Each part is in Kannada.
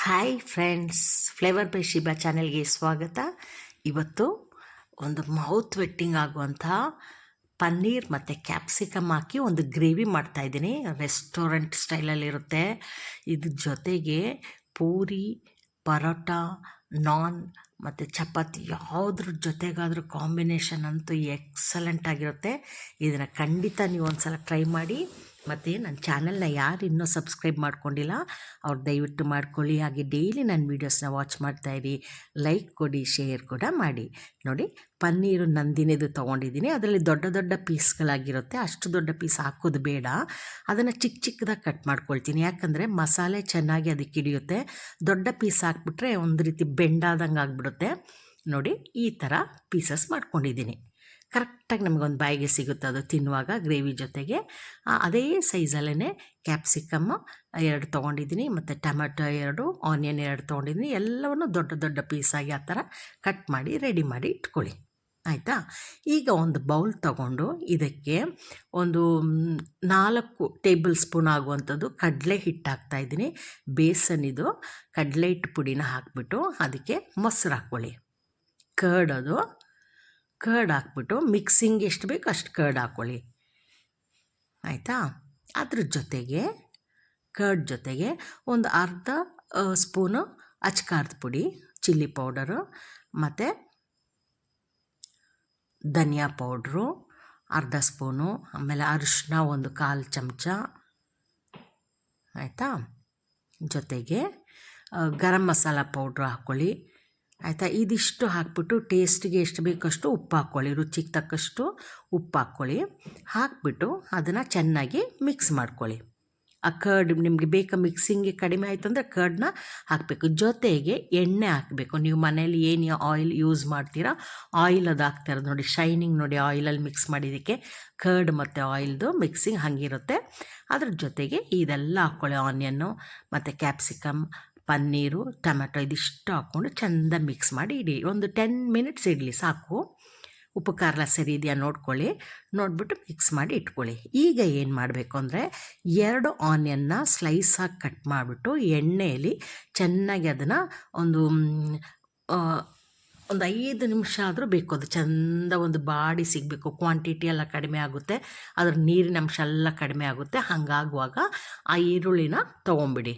Hi friends, flavour by Shiba ಚಾನೆಲ್ಗೆ ಸ್ವಾಗತ. ಇವತ್ತು ಒಂದು ಮೌತ್ ವೆಟ್ಟಿಂಗ್ ಆಗುವಂಥ ಪನ್ನೀರ್ ಮತ್ತು ಕ್ಯಾಪ್ಸಿಕಮ್ ಹಾಕಿ ಒಂದು ಗ್ರೇವಿ ಮಾಡ್ತಾಯಿದ್ದೀನಿ. ರೆಸ್ಟೋರೆಂಟ್ ಸ್ಟೈಲಲ್ಲಿರುತ್ತೆ. ಇದ್ರ ಜೊತೆಗೆ ಪೂರಿ, ಪರೋಟ, ನಾನ್ ಮತ್ತು ಚಪಾತಿ ಯಾವುದ್ರ ಜೊತೆಗಾದರೂ ಕಾಂಬಿನೇಷನ್ ಅಂತೂ ಎಕ್ಸಲೆಂಟ್ ಆಗಿರುತ್ತೆ. ಇದನ್ನು ಖಂಡಿತ ನೀವು ಒಂದು ಸಲ ಟ್ರೈ ಮಾಡಿ. ಮತ್ತು ನನ್ನ ಚಾನಲ್ನ ಯಾರು ಇನ್ನೂ ಸಬ್ಸ್ಕ್ರೈಬ್ ಮಾಡ್ಕೊಂಡಿಲ್ಲ ಅವ್ರು ದಯವಿಟ್ಟು ಮಾಡ್ಕೊಳ್ಳಿ. ಹಾಗೆ ಡೈಲಿ ನನ್ನ ವೀಡಿಯೋಸ್ನ ವಾಚ್ ಮಾಡ್ತಾಯಿರಿ, ಲೈಕ್ ಕೊಡಿ, ಶೇರ್ ಕೂಡ ಮಾಡಿ. ನೋಡಿ, ಪನ್ನೀರು ನಂದಿನಿದು ತೊಗೊಂಡಿದ್ದೀನಿ. ಅದರಲ್ಲಿ ದೊಡ್ಡ ದೊಡ್ಡ ಪೀಸ್ಗಳಾಗಿರುತ್ತೆ. ಅಷ್ಟು ದೊಡ್ಡ ಪೀಸ್ ಹಾಕೋದು ಬೇಡ, ಅದನ್ನು ಚಿಕ್ಕ ಚಿಕ್ಕದಾಗಿ ಕಟ್ ಮಾಡ್ಕೊಳ್ತೀನಿ. ಯಾಕಂದರೆ ಮಸಾಲೆ ಚೆನ್ನಾಗಿ ಅದಕ್ಕೆ ಹಿಡಿಯುತ್ತೆ. ದೊಡ್ಡ ಪೀಸ್ ಹಾಕ್ಬಿಟ್ರೆ ಒಂದು ರೀತಿ ಬೆಂಡಾದಂಗೆ ಆಗಿಬಿಡುತ್ತೆ. ನೋಡಿ, ಈ ಥರ ಪೀಸಸ್ ಮಾಡ್ಕೊಂಡಿದ್ದೀನಿ. ಕರೆಕ್ಟಾಗಿ ನಮಗೊಂದು ಬಾಯಿಗೆ ಸಿಗುತ್ತೆ ಅದು ತಿನ್ನುವಾಗ ಗ್ರೇವಿ ಜೊತೆಗೆ. ಅದೇ ಸೈಜಲ್ಲೇ ಕ್ಯಾಪ್ಸಿಕಮ್ಮು 2 ತೊಗೊಂಡಿದ್ದೀನಿ, ಮತ್ತು ಟೊಮೆಟೊ 2, ಆನಿಯನ್ 2 ತೊಗೊಂಡಿದ್ದೀನಿ. ಎಲ್ಲವನ್ನು ದೊಡ್ಡ ದೊಡ್ಡ ಪೀಸಾಗಿ ಆ ಥರ ಕಟ್ ಮಾಡಿ ರೆಡಿ ಮಾಡಿ ಇಟ್ಕೊಳ್ಳಿ, ಆಯಿತಾ. ಈಗ ಒಂದು ಬೌಲ್ ತೊಗೊಂಡು ಇದಕ್ಕೆ ಒಂದು 4 ಟೇಬಲ್ ಸ್ಪೂನ್ ಆಗುವಂಥದ್ದು ಕಡಲೆ ಹಿಟ್ಟು ಹಾಕ್ತಾಯಿದ್ದೀನಿ. ಬೇಸನ್ ಇದು. ಕಡಲೆ ಹಿಟ್ಟು ಪುಡಿನ ಹಾಕ್ಬಿಟ್ಟು ಅದಕ್ಕೆ ಮೊಸರು ಹಾಕ್ಕೊಳ್ಳಿ, ಕರ್ಡ್ ಹಾಕ್ಬಿಟ್ಟು ಮಿಕ್ಸಿಂಗ್ ಎಷ್ಟು ಬೇಕು ಅಷ್ಟು ಕರ್ಡ್ ಹಾಕ್ಕೊಳ್ಳಿ, ಆಯಿತಾ. ಅದ್ರ ಜೊತೆಗೆ ಕರ್ಡ್ ಜೊತೆಗೆ ಒಂದು ಅರ್ಧ ಸ್ಪೂನು ಅಚ್ಕಾರದ ಪುಡಿ, ಚಿಲ್ಲಿ ಪೌಡರು, ಮತ್ತು ಧನಿಯಾ ಪೌಡ್ರು ಅರ್ಧ ಸ್ಪೂನು, ಆಮೇಲೆ ಅರಿಶಿನ 1/4 ಚಮಚ, ಆಯಿತಾ. ಜೊತೆಗೆ ಗರಂ ಮಸಾಲ ಪೌಡ್ರು ಹಾಕ್ಕೊಳ್ಳಿ, ಆಯಿತಾ. ಇದಿಷ್ಟು ಹಾಕ್ಬಿಟ್ಟು ಟೇಸ್ಟಿಗೆ ಎಷ್ಟು ಬೇಕಷ್ಟು ಉಪ್ಪು ಹಾಕ್ಕೊಳ್ಳಿ, ರುಚಿಗೆ ತಕ್ಕಷ್ಟು ಉಪ್ಪು ಹಾಕ್ಕೊಳ್ಳಿ. ಹಾಕ್ಬಿಟ್ಟು ಅದನ್ನು ಚೆನ್ನಾಗಿ ಮಿಕ್ಸ್ ಮಾಡ್ಕೊಳ್ಳಿ. ಆ ಕರ್ಡ್ ನಿಮಗೆ ಬೇಕಾ, ಮಿಕ್ಸಿಂಗ್ಗೆ ಕಡಿಮೆ ಆಯಿತು ಅಂದರೆ ಕರ್ಡನ್ನ ಹಾಕಬೇಕು. ಜೊತೆಗೆ ಎಣ್ಣೆ ಹಾಕಬೇಕು. ನೀವು ಮನೇಲಿ ಏನು ಆಯಿಲ್ ಯೂಸ್ ಮಾಡ್ತೀರಾ ಆಯಿಲ್ ಅದು ಹಾಕ್ತಾಯಿರೋದು ನೋಡಿ, ಶೈನಿಂಗ್ ನೋಡಿ, ಆಯಿಲಲ್ಲಿ ಮಿಕ್ಸ್ ಮಾಡಿದ್ದಕ್ಕೆ ಕರ್ಡ್ ಮತ್ತು ಆಯಿಲ್ದು ಮಿಕ್ಸಿಂಗ್ ಹಾಗಿರುತ್ತೆ. ಅದ್ರ ಜೊತೆಗೆ ಇದೆಲ್ಲ ಹಾಕ್ಕೊಳ್ಳಿ, ಆನಿಯನ್ನು ಮತ್ತು ಕ್ಯಾಪ್ಸಿಕಮ್, ಪನ್ನೀರು, ಟೊಮೆಟೊ ಇದಿಷ್ಟು ಹಾಕ್ಕೊಂಡು ಚೆಂದ ಮಿಕ್ಸ್ ಮಾಡಿ ಇಡಿ. ಒಂದು 10 ಮಿನಿಟ್ಸ್ ಇಡಲಿ ಸಾಕು. ಉಪ್ಪು ಖಾರ ಸರಿ ಇದೆಯಾ ನೋಡ್ಕೊಳ್ಳಿ, ನೋಡಿಬಿಟ್ಟು ಮಿಕ್ಸ್ ಮಾಡಿ ಇಟ್ಕೊಳ್ಳಿ. ಈಗ ಏನು ಮಾಡಬೇಕು ಅಂದರೆ 2 ಆನಿಯನ್ನ ಸ್ಲೈಸಾಗಿ ಕಟ್ ಮಾಡಿಬಿಟ್ಟು ಎಣ್ಣೆಯಲ್ಲಿ ಚೆನ್ನಾಗಿ ಅದನ್ನು ಒಂದು 5 ನಿಮಿಷ ಆದರೂ ಬೇಕು. ಅದು ಚೆಂದ ಒಂದು ಬಾಡಿ ಸಿಗಬೇಕು. ಕ್ವಾಂಟಿಟಿ ಎಲ್ಲ ಕಡಿಮೆ ಆಗುತ್ತೆ, ಅದ್ರ ನೀರಿನ ಅಂಶ ಎಲ್ಲ ಕಡಿಮೆ ಆಗುತ್ತೆ. ಹಾಗಾಗುವಾಗ ಆ ಈರುಳ್ಳಿನ ತೊಗೊಂಬಿಡಿ.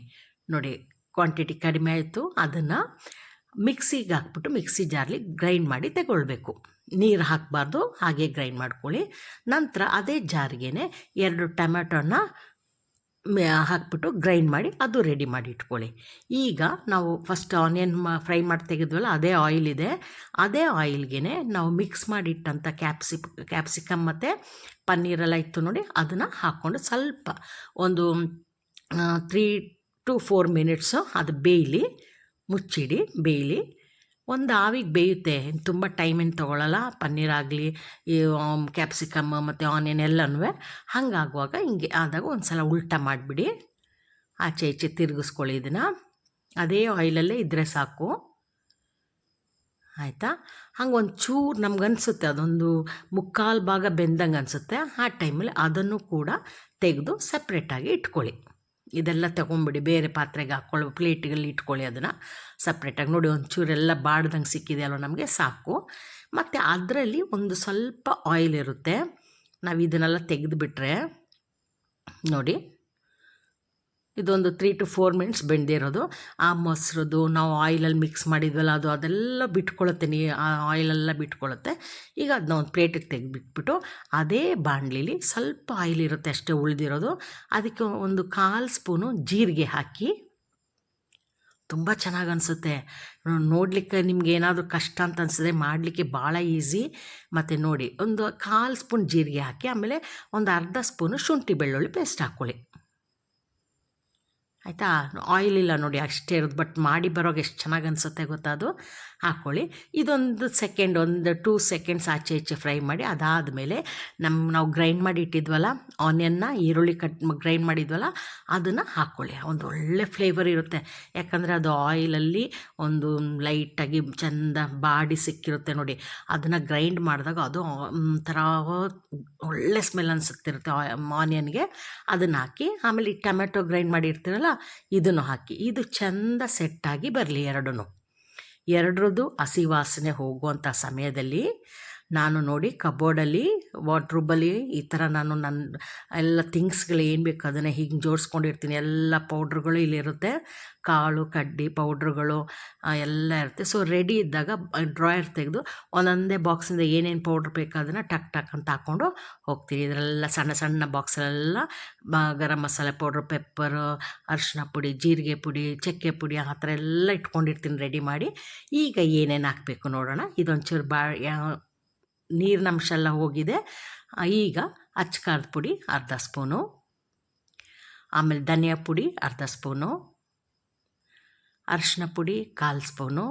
ನೋಡಿ, ಕ್ವಾಂಟಿಟಿ ಕಡಿಮೆ ಆಯಿತು. ಅದನ್ನು ಮಿಕ್ಸಿಗೆ ಹಾಕ್ಬಿಟ್ಟು ಮಿಕ್ಸಿ ಜಾರ್ಲಿ ಗ್ರೈಂಡ್ ಮಾಡಿ ತಗೊಳ್ಬೇಕು. ನೀರು ಹಾಕಬಾರ್ದು, ಹಾಗೆ ಗ್ರೈಂಡ್ ಮಾಡ್ಕೊಳ್ಳಿ. ನಂತರ ಅದೇ ಜಾರಿಗೆ 2 ಟೊಮೆಟೊನ ಹಾಕ್ಬಿಟ್ಟು ಗ್ರೈಂಡ್ ಮಾಡಿ ಅದು ರೆಡಿ ಮಾಡಿ ಇಟ್ಕೊಳ್ಳಿ. ಈಗ ನಾವು ಫಸ್ಟ್ ಆನಿಯನ್ ಫ್ರೈ ಮಾಡಿ ತೆಗೆದ್ವಲ್ಲ, ಅದೇ ಆಯಿಲ್ ಇದೆ. ಅದೇ ಆಯಿಲ್ಗೆ ನಾವು ಮಿಕ್ಸ್ ಮಾಡಿಟ್ಟಂಥ ಕ್ಯಾಪ್ಸಿಕಮ್ ಮತ್ತು ಪನ್ನೀರೆಲ್ಲ ಇತ್ತು ನೋಡಿ, ಅದನ್ನು ಹಾಕ್ಕೊಂಡು ಸ್ವಲ್ಪ ಒಂದು 3 to 4 ಮಿನಿಟ್ಸು ಅದು ಬೇಯಲಿ, ಮುಚ್ಚಿಡಿ, ಬೇಯಲಿ. ಒಂದು ಆವಿಗೆ ಬೇಯುತ್ತೆ, ತುಂಬ ಟೈಮೇನು ತೊಗೊಳ್ಳಲ್ಲ. ಪನ್ನೀರಾಗಲಿ, ಈ ಕ್ಯಾಪ್ಸಿಕಮ್ ಮತ್ತು ಆನಿಯನ್ ಎಲ್ಲನೂ ಹಾಗಾಗುವಾಗ ಹಿಂಗೆ ಆದಾಗ ಒಂದು ಸಲ ಉಲ್ಟ ಮಾಡಿಬಿಡಿ, ಆಚೆ ಈಚೆ ತಿರುಗಿಸ್ಕೊಳ್ಳಿ. ಇದನ್ನು ಅದೇ ಆಯಿಲಲ್ಲೇ ಇದ್ದರೆ ಸಾಕು, ಆಯಿತಾ. ಹಂಗೆ ಒಂದು ಚೂರು ನಮ್ಗನ್ಸುತ್ತೆ ಅದೊಂದು 3/4 ಭಾಗ ಬೆಂದಂಗೆ ಅನಿಸುತ್ತೆ. ಆ ಟೈಮಲ್ಲಿ ಅದನ್ನು ಕೂಡ ತೆಗೆದು ಸಪ್ರೇಟಾಗಿ ಇಟ್ಕೊಳ್ಳಿ. ಇದೆಲ್ಲ ತೊಗೊಂಬಿಡಿ, ಬೇರೆ ಪಾತ್ರೆಗೆ ಹಾಕ್ಕೊಳ್ಳಿ, ಪ್ಲೇಟ್ಗಳಲ್ಲಿ ಇಟ್ಕೊಳ್ಳಿ. ಅದನ್ನು ಸಪ್ರೇಟಾಗಿ ನೋಡಿ, ಒಂಚೂರೆಲ್ಲ ಬಾಡ್ದಂಗೆ ಸಿಕ್ಕಿದೆಯಲ್ವ ನಮಗೆ, ಸಾಕು. ಮತ್ತು ಅದರಲ್ಲಿ ಒಂದು ಸ್ವಲ್ಪ ಆಯಿಲ್ ಇರುತ್ತೆ. ನಾವು ಇದನ್ನೆಲ್ಲ ತೆಗೆದುಬಿಟ್ರೆ ನೋಡಿ, ಇದೊಂದು 3 to 4 ಮಿನಿಟ್ಸ್ ಬೆಂದಿರೋದು. ಆ ಮೊಸರದು ನಾವು ಆಯಿಲಲ್ಲಿ ಮಿಕ್ಸ್ ಮಾಡಿದ್ವಲ್ಲ, ಅದೆಲ್ಲ ಬಿಟ್ಕೊಳ್ಳುತ್ತೆ, ಆ ಆಯಿಲೆಲ್ಲ ಬಿಟ್ಕೊಳ್ಳುತ್ತೆ. ಈಗ ಅದನ್ನ ಒಂದು ಪ್ಲೇಟಿಗೆ ತೆಗೆದುಬಿಟ್ಬಿಟ್ಟು ಅದೇ ಬಾಣಲಿಲಿ ಸ್ವಲ್ಪ ಆಯಿಲ್ ಇರುತ್ತೆ ಅಷ್ಟೇ ಉಳಿದಿರೋದು, ಅದಕ್ಕೆ ಒಂದು 1/4 ಸ್ಪೂನು ಜೀರಿಗೆ ಹಾಕಿ. ತುಂಬ ಚೆನ್ನಾಗಿ ಅನಿಸುತ್ತೆ ನೋಡಲಿಕ್ಕೆ. ನಿಮ್ಗೆ ಏನಾದರೂ ಕಷ್ಟ ಅಂತ ಅನಿಸಿದ್ರೆ ಮಾಡಲಿಕ್ಕೆ ಭಾಳ ಈಸಿ. ಮತ್ತು ನೋಡಿ, ಒಂದು 1/4 ಸ್ಪೂನ್ ಜೀರಿಗೆ ಹಾಕಿ, ಆಮೇಲೆ ಒಂದು ಅರ್ಧ ಸ್ಪೂನು ಶುಂಠಿ ಬೆಳ್ಳುಳ್ಳಿ ಪೇಸ್ಟ್ ಹಾಕ್ಕೊಳ್ಳಿ, ಆಯಿತಾ. ಆಯಿಲ್ ಇಲ್ಲ ನೋಡಿ, ಅಷ್ಟೇ ಇರೋದು. ಬಟ್ ಮಾಡಿ ಬರೋವಾಗ ಎಷ್ಟು ಚೆನ್ನಾಗಿ ಅನಿಸುತ್ತೆ ಗೊತ್ತಾ, ಅದು ಹಾಕ್ಕೊಳ್ಳಿ. ಇದೊಂದು ಸೆಕೆಂಡ್, ಒಂದು 2 ಸೆಕೆಂಡ್ಸ್ ಆಚೆ ಈಚೆ ಫ್ರೈ ಮಾಡಿ. ಅದಾದಮೇಲೆ ನಾವು ಗ್ರೈಂಡ್ ಮಾಡಿ ಇಟ್ಟಿದ್ವಲ್ಲ ಆನಿಯನ್ನ, ಈರುಳ್ಳಿ ಗ್ರೈಂಡ್ ಮಾಡಿದ್ವಲ್ಲ, ಅದನ್ನು ಹಾಕ್ಕೊಳ್ಳಿ. ಒಂದು ಒಳ್ಳೆ ಫ್ಲೇವರ್ ಇರುತ್ತೆ. ಯಾಕಂದರೆ ಅದು ಆಯಿಲಲ್ಲಿ ಒಂದು ಲೈಟಾಗಿ ಚೆಂದ ಬಾಡಿ ಸಿಕ್ಕಿರುತ್ತೆ ನೋಡಿ. ಅದನ್ನು ಗ್ರೈಂಡ್ ಮಾಡಿದಾಗ ಅದು ಒಂಥರ ಒಳ್ಳೆ ಸ್ಮೆಲ್ ಅನಿಸುತ್ತಿರುತ್ತೆ ಆನಿಯನ್ಗೆ. ಅದನ್ನು ಹಾಕಿ, ಆಮೇಲೆ ಈ ಟೊಮೆಟೊ ಗ್ರೈಂಡ್ ಮಾಡಿರ್ತೀರಲ್ಲ ಇದನ್ನು ಹಾಕಿ, ಇದು ಚೆಂದ ಸೆಟ್ಟಾಗಿ ಬರಲಿ ಎರಡರದ್ದು ಹಸಿ ವಾಸನೆ ಹೋಗುವಂಥ ಸಮಯದಲ್ಲಿ ನಾನು ನೋಡಿ ಕಬೋರ್ಡಲ್ಲಿ ವಾರ್ಡ್ರೋಬಲ್ಲಿ ಈ ಥರ ನಾನು ನನ್ನ ಎಲ್ಲ ಥಿಂಗ್ಸ್ಗಳು ಏನು ಬೇಕು ಅದನ್ನು ಹೀಗೆ ಜೋಡಿಸ್ಕೊಂಡಿರ್ತೀನಿ. ಎಲ್ಲ ಪೌಡ್ರುಗಳು ಇಲ್ಲಿರುತ್ತೆ, ಕಾಳು ಕಡ್ಡಿ ಪೌಡ್ರುಗಳು ಎಲ್ಲ ಇರುತ್ತೆ. ಸೊ ರೆಡಿ ಇದ್ದಾಗ ಡ್ರಾಯರ್ ತೆಗೆದು ಒಂದೊಂದೇ ಬಾಕ್ಸಿಂದ ಏನೇನು ಪೌಡ್ರ್ ಬೇಕು ಅದನ್ನು ಟಕ್ ಟಕ್ ಅಂತ ಹಾಕ್ಕೊಂಡು ಹೋಗ್ತೀನಿ. ಇದರೆಲ್ಲ ಸಣ್ಣ ಸಣ್ಣ ಬಾಕ್ಸಲ್ಲೆಲ್ಲ ಗರಂ ಮಸಾಲೆ ಪೌಡ್ರು, ಪೆಪ್ಪರು, ಅರಿಶಿನ ಪುಡಿ, ಜೀರಿಗೆ ಪುಡಿ, ಚಕ್ಕೆ ಪುಡಿ ಆ ಥರ ಎಲ್ಲ ಇಟ್ಕೊಂಡಿರ್ತೀನಿ ರೆಡಿ ಮಾಡಿ. ಈಗ ಏನೇನು ಹಾಕಬೇಕು ನೋಡೋಣ. ಇದೊಂಚೂರು ನೀರಿನಂಶ ಎಲ್ಲ ಹೋಗಿದೆ. ಈಗ ಅಚ್ಚ ಖಾರದ ಪುಡಿ ಅರ್ಧ ಸ್ಪೂನು, ಆಮೇಲೆ ಧನಿಯಾ ಪುಡಿ ಅರ್ಧ ಸ್ಪೂನು, ಅರಿಶಿನ ಪುಡಿ 1/4 ಸ್ಪೂನು,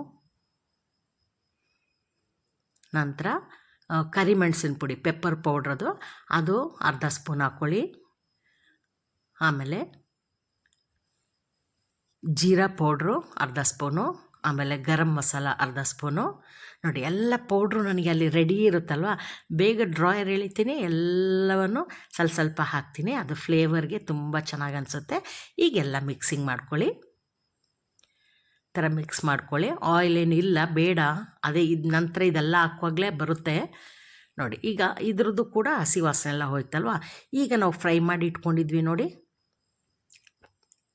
ನಂತರ ಕರಿಮೆಣಸಿನ ಪುಡಿ ಪೆಪ್ಪರ್ ಪೌಡ್ರದು ಅದು ಅರ್ಧ ಸ್ಪೂನ್ ಹಾಕ್ಕೊಳ್ಳಿ. ಆಮೇಲೆ ಜೀರಾ ಪೌಡ್ರು ಅರ್ಧ ಸ್ಪೂನು, ಆಮೇಲೆ ಗರಂ ಮಸಾಲ ಅರ್ಧ ಸ್ಪೂನು. ನೋಡಿ ಎಲ್ಲ ಪೌಡ್ರು ನನಗೆ ಅಲ್ಲಿ ರೆಡಿ ಇರುತ್ತಲ್ವ, ಬೇಗ ಡ್ರಾಯರ್ ಎಳಿತೀನಿ, ಎಲ್ಲವನ್ನು ಸ್ವಲ್ಪ ಸ್ವಲ್ಪ ಹಾಕ್ತೀನಿ. ಅದು ಫ್ಲೇವರ್ಗೆ ತುಂಬ ಚೆನ್ನಾಗಿ ಅನಿಸುತ್ತೆ. ಈಗೆಲ್ಲ ಮಿಕ್ಸಿಂಗ್ ಮಾಡ್ಕೊಳ್ಳಿ, ಥರ ಮಿಕ್ಸ್ ಮಾಡ್ಕೊಳ್ಳಿ. ಆಯಿಲ್ ಏನಿಲ್ಲ ಬೇಡ, ಅದೇ ಇದು ನಂತರ ಇದೆಲ್ಲ ಹಾಕುವಾಗಲೇ ಬರುತ್ತೆ ನೋಡಿ. ಈಗ ಇದ್ರದ್ದು ಕೂಡ ಹಸಿ ವಾಸನೆ ಎಲ್ಲ ಹೋಯ್ತಲ್ವ. ಈಗ ನಾವು ಫ್ರೈ ಮಾಡಿ ಇಟ್ಕೊಂಡಿದ್ವಿ ನೋಡಿ,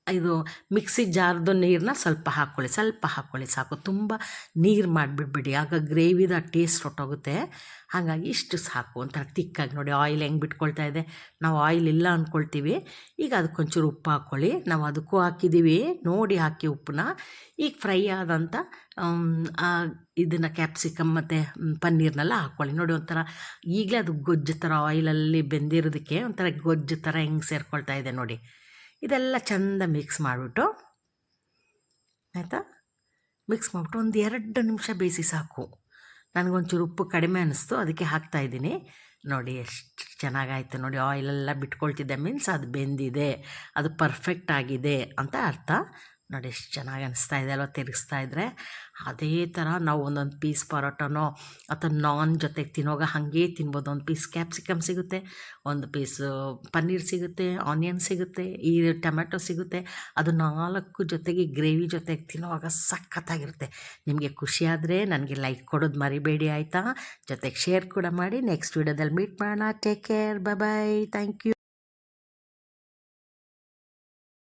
ಇದು ಮಿಕ್ಸಿ ಜಾರ್ದು ನೀರನ್ನ ಸ್ವಲ್ಪ ಹಾಕ್ಕೊಳ್ಳಿ ಸಾಕು. ತುಂಬ ನೀರು ಮಾಡಿಬಿಡ್ಬೇಡಿ, ಆಗ ಗ್ರೇವಿದ ಟೇಸ್ಟ್ ಹೊಟ್ಟೋಗುತ್ತೆ. ಹಾಗಾಗಿ ಇಷ್ಟು ಸಾಕು, ಒಂಥರ ತಿಕ್ಕಾಗಿ. ನೋಡಿ ಆಯಿಲ್ ಹೆಂಗೆ ಬಿಟ್ಕೊಳ್ತಾ ಇದೆ, ನಾವು ಆಯಿಲ್ ಇಲ್ಲ ಅಂದ್ಕೊಳ್ತೀವಿ. ಈಗ ಅದಕ್ಕೊಂಚೂರು ಉಪ್ಪು ಹಾಕ್ಕೊಳ್ಳಿ, ನಾವು ಅದಕ್ಕೂ ಹಾಕಿದ್ದೀವಿ ನೋಡಿ, ಹಾಕಿ ಉಪ್ಪನ್ನ. ಈಗ ಫ್ರೈ ಆದಂಥ ಇದನ್ನು ಕ್ಯಾಪ್ಸಿಕಮ್ ಮತ್ತು ಪನ್ನೀರ್ನೆಲ್ಲ ಹಾಕ್ಕೊಳ್ಳಿ. ನೋಡಿ ಒಂಥರ ಈಗಲೇ ಅದು ಗೊಜ್ಜು ಥರ ಆಯಿಲಲ್ಲಿ ಬೆಂದಿರೋದಕ್ಕೆ ಒಂಥರ ಗೊಜ್ಜು ಥರ ಹೆಂಗೆ ಸೇರ್ಕೊಳ್ತಾ ಇದೆ ನೋಡಿ. ಇದೆಲ್ಲ ಚೆಂದ ಮಿಕ್ಸ್ ಮಾಡಿಬಿಟ್ಟು ಆಯಿತಾ, ಮಿಕ್ಸ್ ಮಾಡಿಬಿಟ್ಟು ಒಂದು 2 ನಿಮಿಷ ಬೇಯಿಸಿ ಸಾಕು. ನನಗೊಂಚೂರು ಉಪ್ಪು ಕಡಿಮೆ ಅನ್ನಿಸ್ತು, ಅದಕ್ಕೆ ಹಾಕ್ತಾಯಿದ್ದೀನಿ. ನೋಡಿ ಎಷ್ಟು ಚೆನ್ನಾಗಾಯಿತು ನೋಡಿ. ಆಯಿಲೆಲ್ಲ ಬಿಟ್ಕೊಳ್ತಿದ್ದೆ ಮೀನ್ಸ್ ಅದು ಬೆಂದಿದೆ, ಅದು ಪರ್ಫೆಕ್ಟ್ ಆಗಿದೆ ಅಂತ ಅರ್ಥ. ನೋಡಿ ಎಷ್ಟು ಚೆನ್ನಾಗಿ ಅನಿಸ್ತಾ ಇದೆ ಅಲ್ವ ತಿರುಗಿಸ್ತಾ ಇದ್ದರೆ. ಅದೇ ಥರ ನಾವು ಒಂದೊಂದು ಪೀಸ್ ಪರೋಟನೋ ಅಥವಾ ನಾನ್ ಜೊತೆಗೆ ತಿನ್ನೋವಾಗ ಹಾಗೇ ತಿನ್ಬೋದು. ಒಂದು ಪೀಸ್ ಕ್ಯಾಪ್ಸಿಕಮ್ ಸಿಗುತ್ತೆ, ಒಂದು ಪೀಸು ಪನ್ನೀರ್ ಸಿಗುತ್ತೆ, ಆನಿಯನ್ ಸಿಗುತ್ತೆ, ಈ ಟೊಮೆಟೊ ಸಿಗುತ್ತೆ. ಅದು 4 ಜೊತೆಗೆ ಗ್ರೇವಿ ಜೊತೆಗೆ ತಿನ್ನೋವಾಗ ಸಖತ್ತಾಗಿರುತ್ತೆ. ನಿಮಗೆ ಖುಷಿಯಾದರೆ ನನಗೆ ಲೈಕ್ ಕೊಡೋದು ಮರಿಬೇಡಿ ಆಯಿತಾ, ಜೊತೆಗೆ ಶೇರ್ ಕೂಡ ಮಾಡಿ. ನೆಕ್ಸ್ಟ್ ವೀಡಿಯೋದಲ್ಲಿ ಮೀಟ್ ಮಾಡೋಣ. Take care, bye, thank you.